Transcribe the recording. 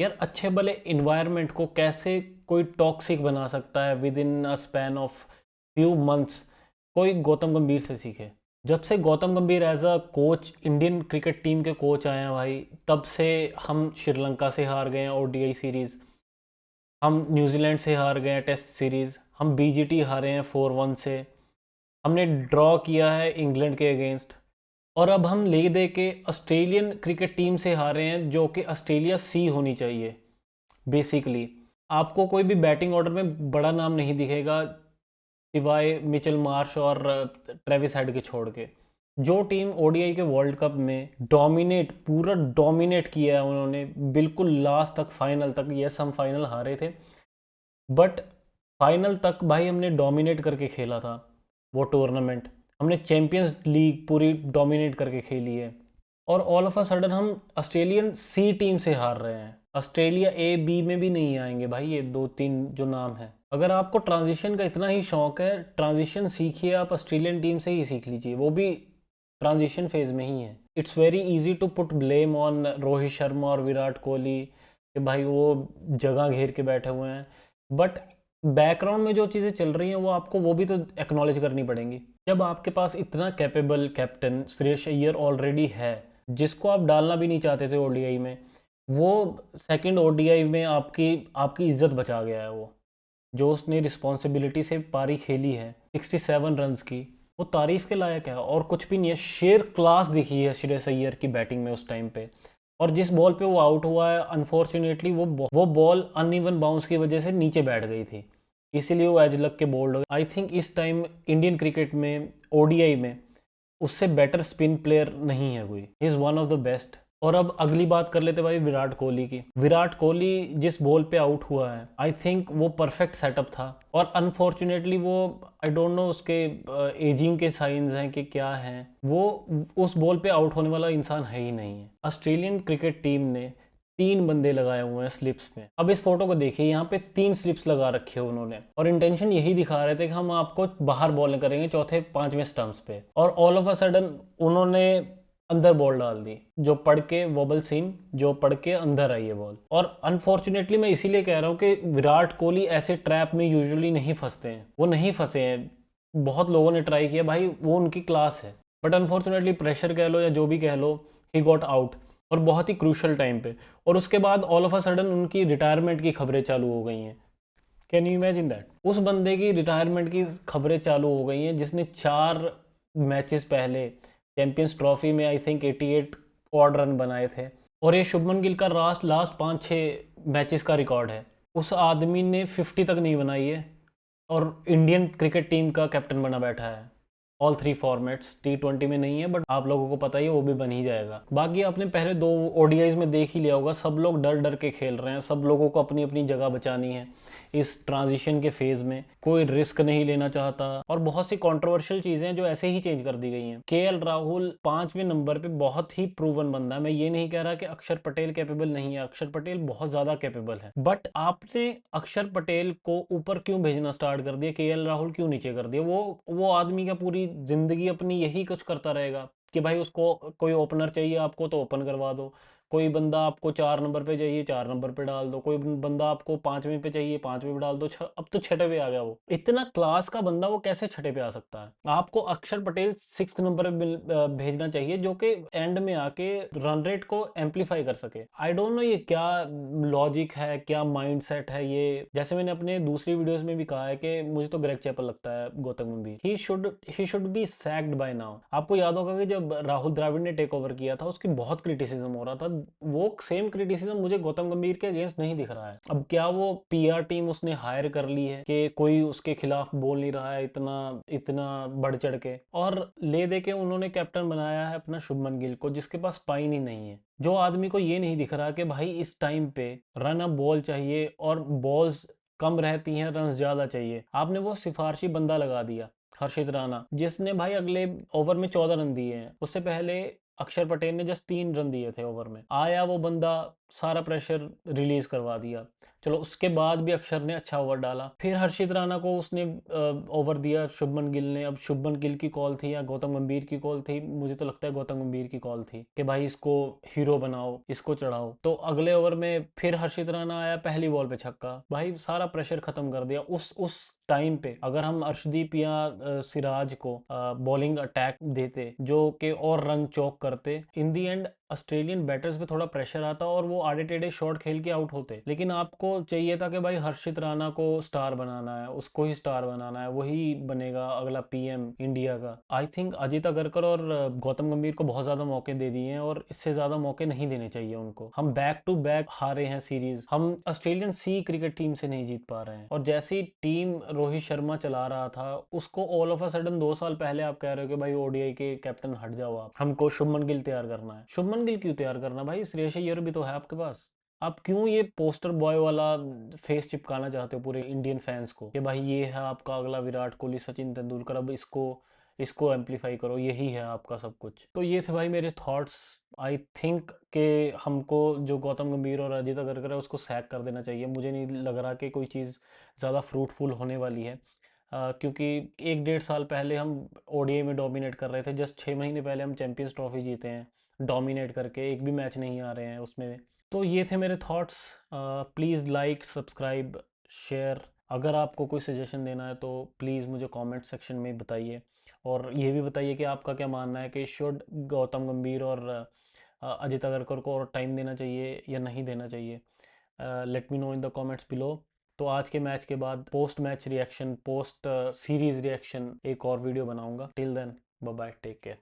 यार अच्छे भले इन्वायरमेंट को कैसे कोई टॉक्सिक बना सकता है within a span of few months, कोई गौतम गंभीर से सीखे। जब से Gautam Gambhir as a coach Indian cricket team के कोच आए हैं भाई, तब से हम श्रीलंका से हार गए हैं ओडीआई सीरीज़, हम न्यूजीलैंड से हार गए हैं टेस्ट सीरीज़, हम बीजीटी हारे हैं 4-1 से, हमने ड्रॉ किया है इंग्लैंड के अगेंस्ट, और अब हम ले दे के ऑस्ट्रेलियन क्रिकेट टीम से हारे हैं जो कि ऑस्ट्रेलिया सी होनी चाहिए। बेसिकली आपको कोई भी बैटिंग ऑर्डर में बड़ा नाम नहीं दिखेगा सिवाय मिचेल मार्श और ट्रेविस हेड के छोड़ के। जो टीम ओडीआई के वर्ल्ड कप में डोमिनेट, पूरा डोमिनेट किया है उन्होंने, बिल्कुल लास्ट तक, फाइनल तक। यस, हम फाइनल हारे थे, बट फाइनल तक भाई हमने डोमिनेट करके खेला था वो टूर्नामेंट। हमने चैंपियंस लीग पूरी डोमिनेट करके खेली है, और ऑल ऑफ अ सडन हम ऑस्ट्रेलियन सी टीम से हार रहे हैं। ऑस्ट्रेलिया ए बी में भी नहीं आएंगे भाई ये दो तीन जो नाम है। अगर आपको ट्रांजिशन का इतना ही शौक है, ट्रांजिशन सीखिए, आप ऑस्ट्रेलियन टीम से ही सीख लीजिए, वो भी ट्रांजिशन फेज में ही है। It's very easy to put blame on Rohit Sharma और विराट कोहली कि भाई वो जगह घेर के बैठे हुए हैं, बट बैकग्राउंड में जो चीज़ें चल रही हैं वो आपको वो भी तो एक्नॉलेज करनी पड़ेंगी। जब आपके पास इतना capable captain Shreyas Iyer already है, जिसको आप डालना भी नहीं चाहते थे ओडीआई में, वो सेकंड ओडीआई में आपकी आपकी इज्जत बचा गया है। वो जो उसने रिस्पॉन्सिबिलिटी से पारी खेली है 67 रन्स की, वो तारीफ के लायक है और कुछ भी नहीं है। शेर क्लास दिखी है श्रेयस अय्यर की बैटिंग में उस टाइम पे, और जिस बॉल पे वो आउट हुआ है अनफॉर्चुनेटली वो बॉल अनइवन बाउंस की वजह से नीचे बैठ गई थी, इसीलिए वो एज लग के बोल्ड हो गया। आई थिंक इस टाइम इंडियन क्रिकेट में ओडीआई में उससे बेटर स्पिन प्लेयर नहीं है कोई, he is one of the best. और अब अगली बात कर लेते भाई विराट कोहली की। विराट कोहली जिस बॉल पे आउट हुआ है, आई थिंक वो परफेक्ट सेटअप था, और अनफॉर्चुनेटली वो, आई डोंट नो उसके एजिंग के साइंस हैं कि क्या हैं, वो उस बॉल पे आउट होने वाला इंसान है ही नहीं है। ऑस्ट्रेलियन क्रिकेट टीम ने 3 बंदे लगाए हुए हैं स्लिप्स में। अब इस फोटो को देखिए, यहाँ पे 3 स्लिप्स लगा रखे हैं उन्होंने, और इंटेंशन यही दिखा रहे थे कि हम आपको बाहर बॉल करेंगे चौथे पांचवें स्टंप्स पे, और ऑल ऑफ अ सडन उन्होंने अंदर बॉल डाल दी, जो पढ़ के वोबल सीम, जो पढ़ के अंदर आई है बॉल। और अनफॉर्चुनेटली मैं इसीलिए कह रहा हूँ कि विराट कोहली ऐसे ट्रैप में यूजुअली नहीं फंसते हैं, वो नहीं फंसे हैं। बहुत लोगों ने ट्राई किया भाई, वो उनकी क्लास है, बट अनफॉर्चुनेटली प्रेशर कह लो या जो भी कह लो, ही गॉट आउट, और बहुत ही क्रूशल टाइम पे। और उसके बाद ऑल ऑफ अ सडन उनकी रिटायरमेंट की खबरें चालू हो गई हैं। Can you imagine that? उस बंदे की रिटायरमेंट की खबरें चालू हो गई हैं जिसने 4 मैचेस पहले चैंपियंस ट्रॉफी में आई थिंक 88 ऑड रन बनाए थे, और ये शुभमन गिल का लास्ट 5-6 मैचेस का रिकॉर्ड है। उस आदमी ने 50 तक नहीं बनाई है, और इंडियन क्रिकेट टीम का कैप्टन बना बैठा है। ऑल 3 फॉर्मेट्स, T20 में नहीं है, बट आप लोगों को पता ही है वो भी बन ही जाएगा। बाकी आपने पहले 2 ओडीआईज में देख ही लिया होगा, सब लोग डर डर के खेल रहे हैं, सब लोगों को अपनी अपनी जगह बचानी है। इस ट्रांजिशन के फेज में कोई रिस्क नहीं लेना चाहता, और बहुत सी कंट्रोवर्शियल चीजें जो ऐसे ही चेंज कर दी गई हैं। केएल राहुल 5वें नंबर पे बहुत ही प्रूवन बंदा है। मैं ये नहीं कह रहा कि अक्षर पटेल कैपेबल नहीं है, अक्षर पटेल बहुत ज्यादा कैपेबल है, बट आपने अक्षर पटेल को ऊपर क्यों भेजना स्टार्ट कर दिया, केएल राहुल क्यों नीचे कर दिया? वो आदमी का पूरी जिंदगी अपनी यही कुछ करता रहेगा कि भाई उसको कोई ओपनर चाहिए आपको तो ओपन करवा दो, कोई बंदा आपको 4 नंबर पे चाहिए 4 नंबर पे डाल दो, कोई बंदा आपको 5वें पे चाहिए 5वें पे डाल दो। अब तो 6वें पे आ गया। वो इतना क्लास का बंदा वो कैसे 6ठे पे आ सकता है? आपको अक्षर पटेल 6th नंबर पे भेजना चाहिए, जो कि एंड में आके रन रेट को एम्पलीफाई कर सके। आई डोंट नो ये क्या लॉजिक है, क्या माइंड सेट है ये। जैसे मैंने अपने दूसरी वीडियोस में भी कहा है कि मुझे तो ग्रेग चैपल लगता है Gautam Gambhir, he should be sacked by now. आपको याद होगा कि जब राहुल द्रविड़ ने टेक ओवर किया था, उसकी बहुत क्रिटिसिज्म हो रहा था। वो सेम क्रिटिसिज्म मुझे गौतम गंभीर के अगेंस्ट नहीं दिख रहा है। अब क्या वो पीआर टीम उसने हायर कर ली है कि कोई उसके खिलाफ बोल नहीं रहा है इतना इतना बढ़ चढ़ के, और ले दे के उन्होंने कैप्टन बनाया है अपना शुभमन गिल को, जिसके पास स्पाइन ही नहीं है। जो आदमी को ये नहीं दिख रहा कि भाई इस टाइम पे रन अप बॉल चाहिए, और बॉल्स कम रहती हैं, रन ज्यादा चाहिए। आपने वो सिफारशी बंदा लगा दिया हर्षित राणा, जिसने भाई अगले ओवर में 14 रन दिए हैं। उससे पहले अक्षर पटेल ने जस्ट 3 रन दिए थे ओवर में। आया वो बंदा, सारा प्रेशर रिलीज करवा दिया। चलो उसके बाद भी अक्षर ने अच्छा ओवर डाला, फिर हर्षित राणा को उसने ओवर दिया शुभमन गिल ने। अब शुभमन गिल की कॉल थी या गौतम गंभीर की कॉल थी, मुझे तो लगता है गौतम गंभीर की कॉल थी कि भाई इसको हीरो बनाओ, इसको चढ़ाओ। तो अगले ओवर में फिर हर्षित राणा आया, पहली बॉल पे छक्का, भाई सारा प्रेशर खत्म कर दिया। उस टाइम पे अगर हम अर्शदीप या सिराज को बॉलिंग अटैक देते जो कि और रन चौक करते, इन दी एंड ऑस्ट्रेलियन बैटर्स पे थोड़ा प्रेशर आता और वो आड़े टेढ़े शॉट खेल के आउट होते। लेकिन आपको चाहिए था कि भाई हर्षित राणा को स्टार बनाना है, उसको ही स्टार बनाना है, वही बनेगा अगला पीएम इंडिया का। आई थिंक अजित अगरकर और गौतम गंभीर को बहुत ज्यादा मौके दे दिए हैं और इससे ज्यादा मौके नहीं देने चाहिए उनको। हम बैक टू बैक हारे हैं सीरीज, हम ऑस्ट्रेलियन सी क्रिकेट टीम से नहीं जीत पा रहे हैं। और जैसी टीम रोहित शर्मा चला रहा था, उसको ऑल ऑफ अ सडन 2 साल पहले आप कह रहे हो कि भाई ओडीआई के कैप्टन हट जाओ, आप हमको शुभमन गिल तैयार करना है। शुभमन गिल क्यों तैयार करना भाई, श्रेयस अय्यर भी तो है आपके पास। आप क्यों ये पोस्टर बॉय वाला फेस चिपकाना चाहते हो पूरे इंडियन फैंस को कि भाई ये है आपका अगला विराट कोहली सचिन तेंदुलकर, अब इसको इसको एम्पलीफाई करो, यही है आपका सब कुछ। तो ये थे भाई मेरे थॉट्स। आई थिंक कि हमको जो गौतम गंभीर और अजीत अगरकर है उसको सैक कर देना चाहिए। मुझे नहीं लग रहा कि कोई चीज़ ज़्यादा फ्रूटफुल होने वाली है, क्योंकि 1-1.5 साल पहले हम ओडीआई में डोमिनेट कर रहे थे, जस्ट 6 महीने पहले हम चैंपियंस ट्रॉफी जीते हैं डोमिनेट करके, एक भी मैच नहीं आ रहे हैं उसमें। तो ये थे मेरे thoughts. Please like, subscribe, share. अगर आपको कोई सजेशन देना है तो प्लीज़ मुझे कमेंट सेक्शन में बताइए, और ये भी बताइए कि आपका क्या मानना है कि शुड गौतम गंभीर और अजित अगरकर को और टाइम देना चाहिए या नहीं देना चाहिए। Let me know in the comments below. तो आज के मैच के बाद post match reaction, post series reaction एक और वीडियो बनाऊंगा। Till then bye bye, take care.